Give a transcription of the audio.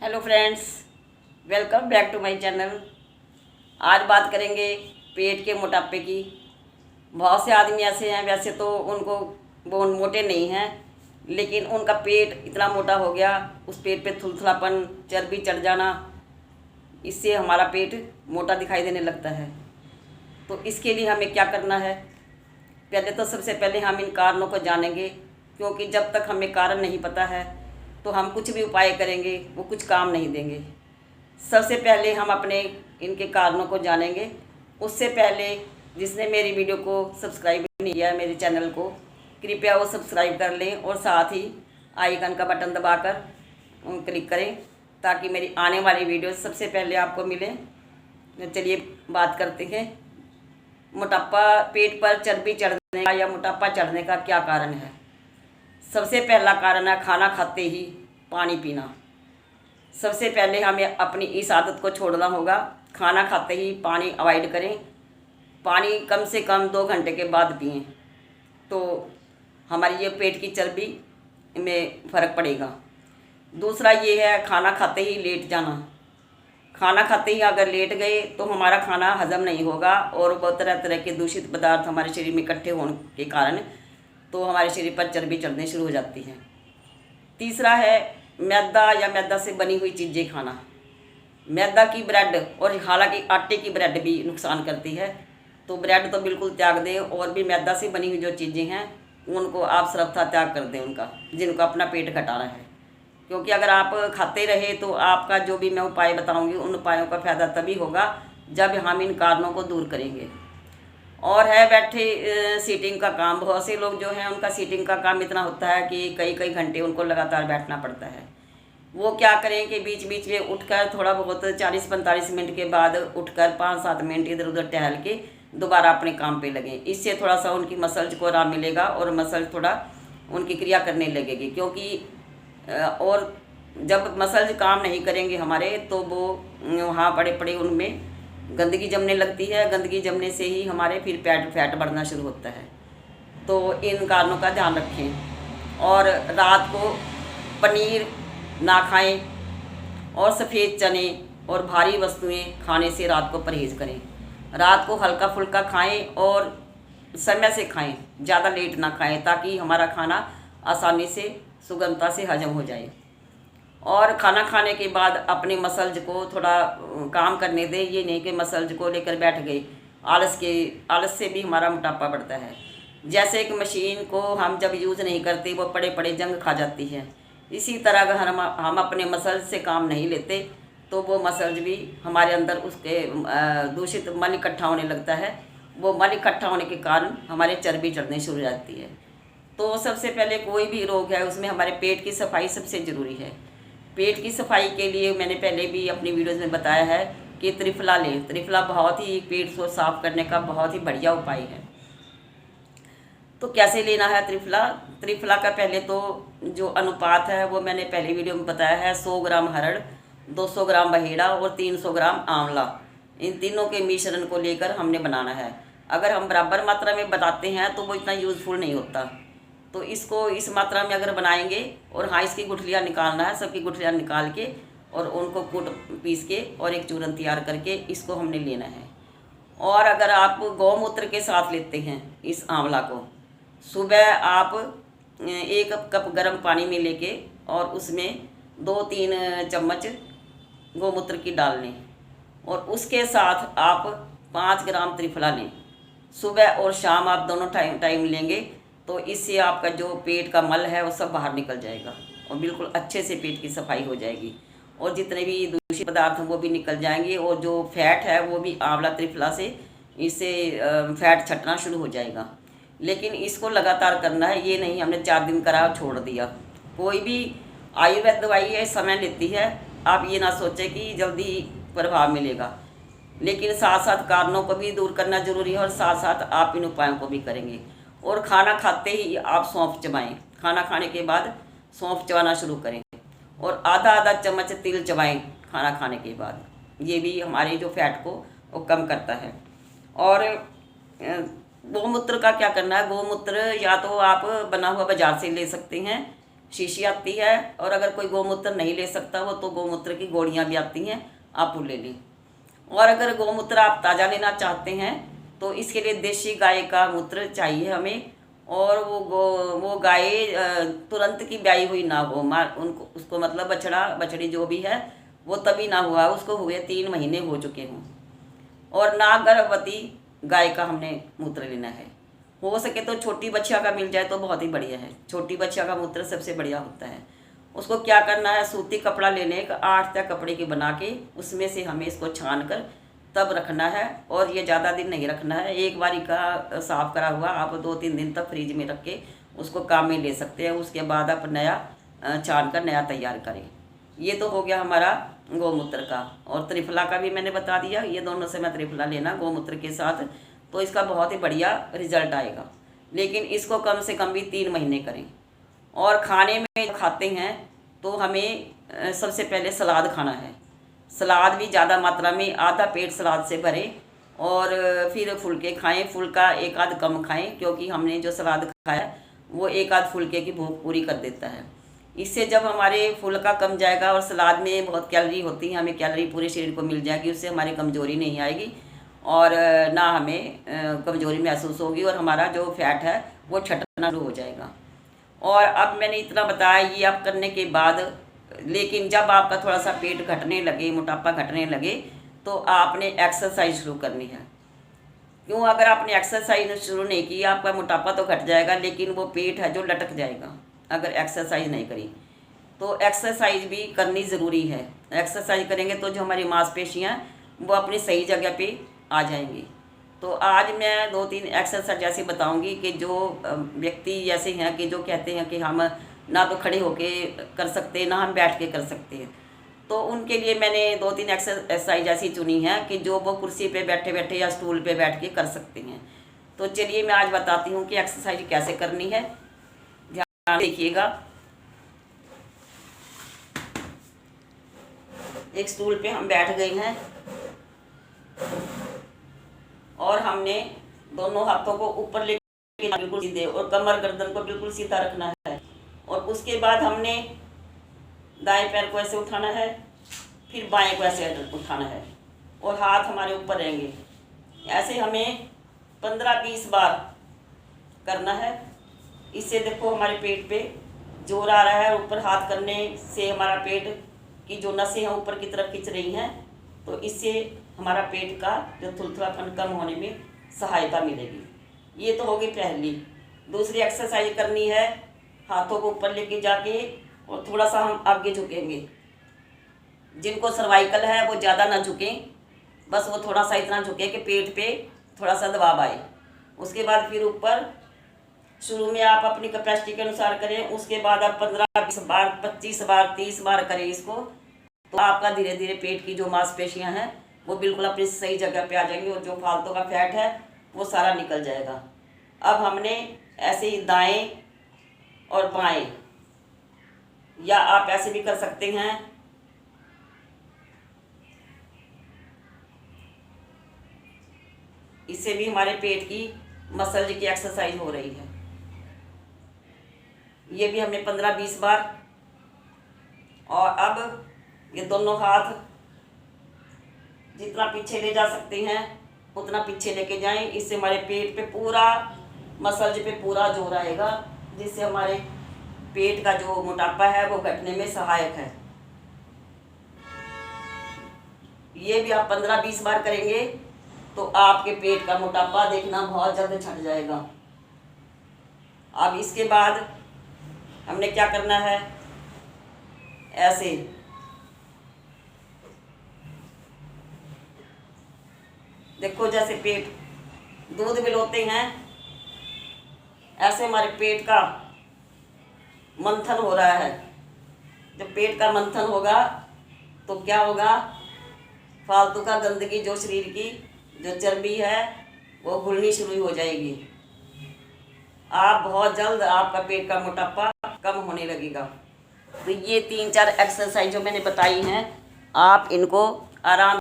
Hello friends, welcome back to my channel. आज बात करेंगे पेट के मोटापे की। बहुत से आदमी ऐसे हैं, वैसे तो उनको वो मोटे नहीं हैं, लेकिन उनका पेट इतना मोटा हो गया, उस पेट पे थुलथुलापन, चर्बी चढ़ जाना, इससे हमारा पेट मोटा दिखाई देने लगता है। तो इसके लिए हमें क्या करना है? पहले तो सबसे पहले हम इन कारणों को जानेंगे, क्योंकि जब तक हमें कारण नहीं पता है तो हम कुछ भी उपाय करेंगे वो कुछ काम नहीं देंगे। सबसे पहले हम अपने इनके कारणों को जानेंगे। उससे पहले जिसने मेरी वीडियो को सब्सक्राइब नहीं किया है, मेरे चैनल को, कृपया वो सब्सक्राइब कर लें और साथ ही आइकन का बटन दबाकर क्लिक करें, ताकि मेरी आने वाली वीडियो सबसे पहले आपको मिले। चलिए बात करते हैं, मोटापा, पेट पर चर्बी चढ़ने का या मोटापा चढ़ने का क्या कारण है। सबसे पहला कारण है खाना खाते ही पानी पीना। सबसे पहले हमें अपनी इस आदत को छोड़ना होगा। खाना खाते ही पानी अवॉइड करें। पानी कम से कम 2 घंटे के बाद पिएं, तो हमारी ये पेट की चर्बी में फ़र्क पड़ेगा। दूसरा ये है खाना खाते ही लेट जाना। खाना खाते ही अगर लेट गए तो हमारा खाना हजम नहीं होगा और बहुत तरह तरह के दूषित पदार्थ हमारे शरीर में इकट्ठे होने के कारण तो हमारे शरीर पर चर्बी चढ़ने शुरू हो जाती है। तीसरा है मैदा या मैदा से बनी हुई चीज़ें खाना। मैदा की ब्रेड, और हालांकि आटे की ब्रेड भी नुकसान करती है, तो ब्रेड तो बिल्कुल त्याग दें, और भी मैदा से बनी हुई जो चीज़ें हैं उनको आप सर्वथा त्याग कर दें, उनका, जिनको अपना पेट घटाना है। क्योंकि अगर आप खाते रहे तो आपका जो भी मैं उपाय बताऊंगी उन उपायों का फ़ायदा तभी होगा जब हम इन कारणों को दूर करेंगे। और है बैठे सीटिंग का काम। बहुत से लोग जो हैं उनका सीटिंग का काम इतना होता है कि कई कई घंटे उनको लगातार बैठना पड़ता है। वो क्या करें कि बीच बीच में उठकर थोड़ा बहुत 40-45 मिनट के बाद उठकर 5-7 मिनट इधर उधर टहल के दोबारा अपने काम पे लगें। इससे थोड़ा सा उनकी मसल्स को आराम मिलेगा और मसल्स थोड़ा उनकी क्रिया करने लगेगी। क्योंकि और जब मसल्स काम नहीं करेंगे हमारे तो वो वहाँ पड़े पड़े उनमें गंदगी जमने लगती है। गंदगी जमने से ही हमारे फिर फैट बढ़ना शुरू होता है। तो इन कारणों का ध्यान रखें। और रात को पनीर ना खाएं, और सफ़ेद चने और भारी वस्तुएं खाने से रात को परहेज़ करें। रात को हल्का फुल्का खाएं और समय से खाएं, ज़्यादा लेट ना खाएं, ताकि हमारा खाना आसानी से सुगमता से हजम हो जाए। और खाना खाने के बाद अपने मसल्स को थोड़ा काम करने दें। ये नहीं कि मसल्स को लेकर बैठ गए। आलस से भी हमारा मोटापा बढ़ता है। जैसे एक मशीन को हम जब यूज़ नहीं करते वो पड़े पड़े जंग खा जाती है, इसी तरह अगर हम अपने मसल्स से काम नहीं लेते तो वो मसल्स भी हमारे अंदर उसके दूषित मल इकट्ठा होने लगता है। वो मल इकट्ठा होने के कारण हमारे चर्बी चढ़ने शुरू हो जाती है। तो सबसे पहले कोई भी रोग है उसमें हमारे पेट की सफाई सबसे ज़रूरी है। पेट की सफाई के लिए मैंने पहले भी अपनी वीडियोज़ में बताया है कि त्रिफला लें। त्रिफला बहुत ही पेट को साफ़ करने का बहुत ही बढ़िया उपाय है। तो कैसे लेना है त्रिफला? त्रिफला का पहले तो जो अनुपात है वो मैंने पहले वीडियो में बताया है। 100 ग्राम हरड़, 200 ग्राम बहेड़ा और 300 ग्राम आंवला, इन तीनों के मिश्रण को लेकर हमने बनाना है। अगर हम बराबर मात्रा में बताते हैं तो वो इतना यूज़फुल नहीं होता। तो इसको इस मात्रा में अगर बनाएंगे, और हाँ, इसकी गुठलियाँ निकालना है, सबकी गुठलियाँ निकाल के और उनको कूट पीस के और एक चूरन तैयार करके इसको हमने लेना है। और अगर आप गौमूत्र के साथ लेते हैं इस आंवला को, सुबह आप 1 कप गर्म पानी में लेके और उसमें 2-3 चम्मच गौमूत्र की डाल लें, और उसके साथ आप 5 ग्राम त्रिफला लें। सुबह और शाम आप दोनों टाइम लेंगे तो इससे आपका जो पेट का मल है वो सब बाहर निकल जाएगा और बिल्कुल अच्छे से पेट की सफाई हो जाएगी, और जितने भी दूषित पदार्थ हैं वो भी निकल जाएंगे, और जो फैट है वो भी आंवला त्रिफला से इससे फैट छटना शुरू हो जाएगा। लेकिन इसको लगातार करना है, ये नहीं हमने 4 दिन करा छोड़ दिया। कोई भी आयुर्वेद दवाई है समय लेती है, आप ये ना सोचें कि जल्दी प्रभाव मिलेगा। लेकिन साथ साथ कारणों को भी दूर करना जरूरी है, और साथ साथ आप इन उपायों को भी करेंगे। और खाना खाते ही आप सौंफ चबाएं। खाना खाने के बाद सौंफ चबाना शुरू करें, और आधा चम्मच तिल चबाएं खाना खाने के बाद। ये भी हमारे जो फैट को वो कम करता है। और गौमूत्र का क्या करना है? गौमूत्र या तो आप बना हुआ बाज़ार से ले सकते हैं, शीशी आती है, और अगर कोई गौमूत्र नहीं ले सकता वो तो गौमूत्र की गोलियां भी आती हैं, आप वो ले लें। और अगर गौमूत्र आप ताज़ा लेना चाहते हैं तो इसके लिए देसी गाय का मूत्र चाहिए हमें। और वो गाय तुरंत की ब्याई हुई ना हो, उनको उसको मतलब बछड़ा बछड़ी जो भी है वो तभी ना हुआ, उसको हुए 3 महीने हो चुके हों। और ना गर्भवती गाय का हमने मूत्र लेना है। हो सके तो छोटी बच्चिया का मिल जाए तो बहुत ही बढ़िया है। छोटी बच्चिया का मूत्र सबसे बढ़िया होता है। उसको क्या करना है, सूती कपड़ा लेने का 8 तक कपड़े की बना के उसमें से हमें इसको छान कर तब रखना है। और ये ज़्यादा दिन नहीं रखना है, एक बारी का साफ़ करा हुआ आप 2-3 दिन तक फ्रिज में रख के उसको काम में ले सकते हैं। उसके बाद आप नया छान कर नया तैयार करें। ये तो हो गया हमारा गौमूत्र का। और त्रिफला का भी मैंने बता दिया, ये दोनों से मैं त्रिफला लेना गौमूत्र के साथ, तो इसका बहुत ही बढ़िया रिजल्ट आएगा। लेकिन इसको कम से कम भी 3 महीने करें। और खाने में खाते हैं तो हमें सबसे पहले सलाद खाना है। सलाद भी ज़्यादा मात्रा में, आधा पेट सलाद से भरें। और फिर फुलके खाएं, फुलका एक आध कम खाएं, क्योंकि हमने जो सलाद खाया वो एक आध फुलके की भूख पूरी कर देता है। इससे जब हमारे फुलका कम जाएगा, और सलाद में बहुत कैलोरी होती है, हमें कैलोरी पूरे शरीर को मिल जाएगी, उससे हमारी कमज़ोरी नहीं आएगी और ना हमें कमज़ोरी महसूस होगी, और हमारा जो फैट है वो छटना शुरू हो जाएगा। और अब मैंने इतना बताया, ये आप करने के बाद, लेकिन जब आपका थोड़ा सा पेट घटने लगे, मोटापा घटने लगे, तो आपने एक्सरसाइज शुरू करनी है। क्यों? अगर आपने एक्सरसाइज शुरू नहीं की, आपका मोटापा तो घट जाएगा लेकिन वो पेट है जो लटक जाएगा अगर एक्सरसाइज नहीं करी। तो एक्सरसाइज भी करनी ज़रूरी है। एक्सरसाइज करेंगे तो जो हमारी मांसपेशियाँ वो अपनी सही जगह पे आ जाएंगी। तो आज मैं 2-3 एक्सरसाइज ऐसे बताऊंगी कि जो व्यक्ति ऐसे हैं कि जो कहते हैं कि हम ना तो खड़े होके कर सकते, ना हम बैठ के कर सकते हैं, तो उनके लिए मैंने 2-3 एक्सरसाइज ऐसी चुनी है कि जो वो कुर्सी पे बैठे बैठे या स्टूल पे बैठ के कर सकते हैं। तो चलिए मैं आज बताती हूँ कि एक्सरसाइज कैसे करनी है, ध्यान देखिएगा। एक स्टूल पे हम बैठ गए हैं और हमने दोनों हाथों को ऊपर लेके बिल्कुल सीधे, और कमर गर्दन को बिल्कुल सीधा रखना है। और उसके बाद हमने दाएं पैर को ऐसे उठाना है, फिर बाएं को ऐसे उठाना है, और हाथ हमारे ऊपर रहेंगे। ऐसे हमें 15-20 बार करना है। इससे देखो हमारे पेट पे जोर आ रहा है, ऊपर हाथ करने से हमारा पेट की जो नसें हैं ऊपर की तरफ खिंच रही हैं, तो इससे हमारा पेट का जो थुलथुलापन कम होने में सहायता मिलेगी। ये तो होगी पहली। दूसरी एक्सरसाइज करनी है, हाथों को ऊपर लेके जाके और थोड़ा सा हम आगे झुकेंगे। जिनको सर्वाइकल है वो ज़्यादा ना झुकें, बस वो थोड़ा सा इतना झुके कि पेट पे थोड़ा सा दबाव आए। उसके बाद फिर ऊपर, शुरू में आप अपनी कैपेसिटी के अनुसार करें, उसके बाद आप 15-20 बार, 25 बार, 30 बार करें इसको, तो आपका धीरे धीरे पेट की जो मांसपेशियां हैं वो बिल्कुल अपनी सही जगह पे आ जाएंगी, और जो फालतू का फैट है वो सारा निकल जाएगा। अब हमने ऐसे ही दाएं और बाएं, या आप ऐसे भी कर सकते हैं, इससे भी हमारे पेट की मसल की एक्सरसाइज हो रही है। ये भी हमने 15-20 बार। और अब ये दोनों हाथ जितना पीछे ले जा सकते हैं उतना पीछे लेके जाएं। इससे हमारे पेट पे पूरा, मसल पे पूरा जोर आएगा, जिससे हमारे पेट का जो मोटापा है वो घटने में सहायक है। ये भी आप 15-20 बार करेंगे तो आपके पेट का मोटापा देखना बहुत जल्द छट जाएगा। अब इसके बाद हमने क्या करना है, ऐसे देखो जैसे पेट दूध मिलोते हैं, ऐसे हमारे पेट का मंथन हो रहा है। जब पेट का मंथन होगा तो क्या होगा, फालतू का गंदगी जो शरीर की जो चर्बी है वो घुलनी शुरू हो जाएगी। आप बहुत जल्द आपका पेट का मोटापा कम होने लगेगा। तो ये 3-4 एक्सरसाइज जो मैंने बताई हैं, आप इनको आराम